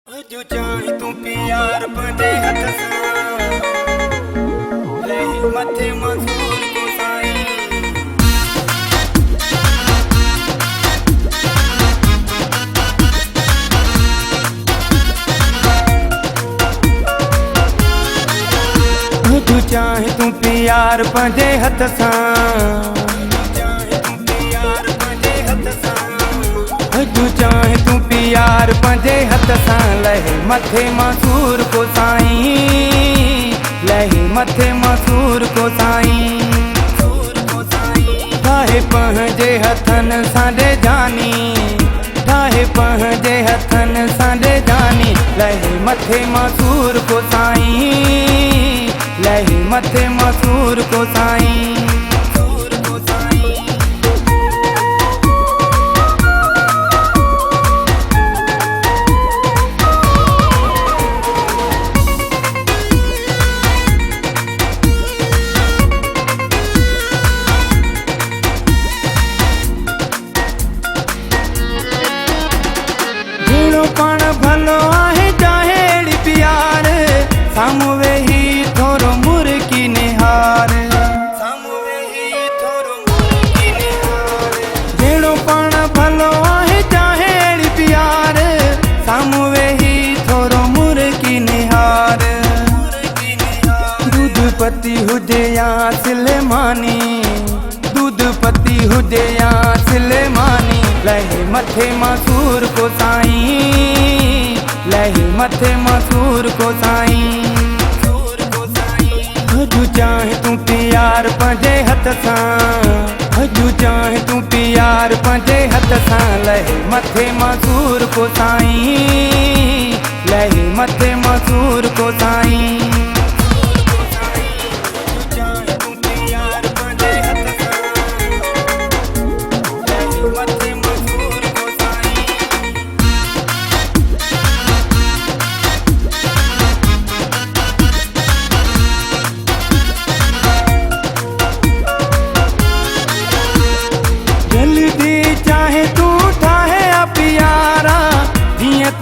जो चाहे तू प्यार बने हथ सां ले मथे मजूर को साईं जो चाहे तू प्यार बने हथ सां जो चाहे तू प्यार पंजे हथ सां लहे मथे मसूर को साईं लहे मथे मसूर को साईं ठाहे पंहिंजे हथनि सां ॾे जानी ठाहे पंहिंजे हथनि सां ॾे जानी लहे मथे मसूर को साईं लहे मथे मसूर को साईं पण भलो आहे चाहे प्यार साम्हूं वेही थोरो मुर्की निहार जहिड़ो पण भलो आहे चाहे प्यार साम्हूं वेही थोरो मुर्की निहार दूध पती हुजे या सिलेमानी दूध पती हुजे या सिलेमानी लहे मथे मसूर को साईं लहे मथे मसूर को साईं जो चाहे तू प्यार पंजे हथ सां जो चाहे तू प्यार पंजे हथ सां लहे मथे मसूर को साईं लहे मथे मसूर को साईं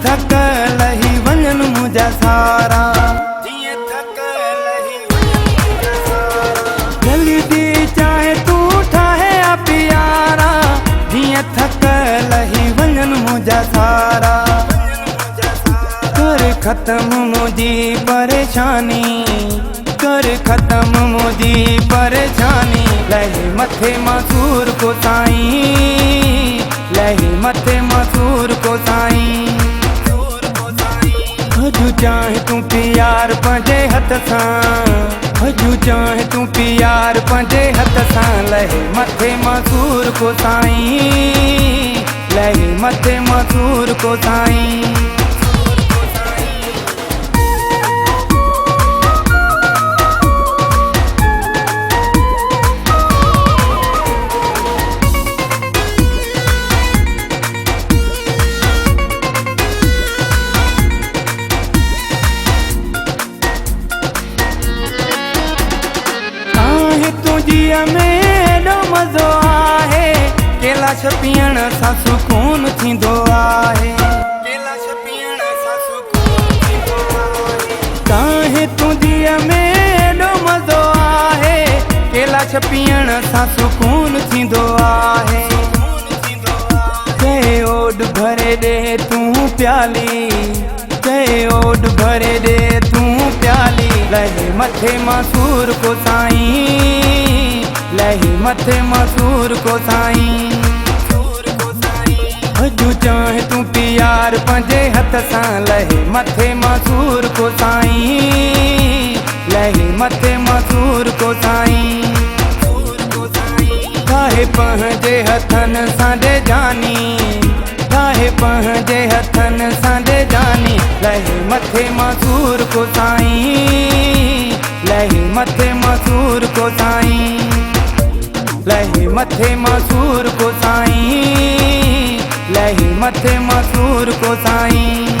थक लही वञन मुंहिंजा सारा जल्दी चाहे तू ठाहे प्यारा जीअं थक लही वञन मुंहिंजा सारा कर ख़त्म मुंहिंजी परेशानी कर ख़त्म मुंहिंजी परेशानी लहे मथे मसूर को साईं लहे मथे मसूर को साईं जो चाहे तू प्यार पंजे हथ सां जो चाहे तू प्यार पंजे हथ सां लहे मथे मसूर को साईं लहे मथे मसूर को साईं तुंहिंजीअ में एॾो मज़ो आहे कैलाश पीअण सां सुकून थींदो आहे काहे तुंहिंजीअ में एॾो मज़ो आहे कैलाश पीअण सां सुकून थींदो आहे चए ओड भरे ॾे तूं प्याली चए ओड भरे ॾे तूं प्याली लहे मथे मसूर को साईं लहे मथे मसूर को साईं जो चाहे तू प्यार पंजे हथ सां लहे मथे मसूर को साईं लहे मथे मसूर को साईं ठाहे पंहिंजे हथनि सां ॾे जानी ठाहे पंहिंजे हथनि सां ॾे जानी लहे मथे मसूर को साईं लहे मथे मसूर को साईं लहे मथे मसूर को साईं लहे मथे मसूर को साईं।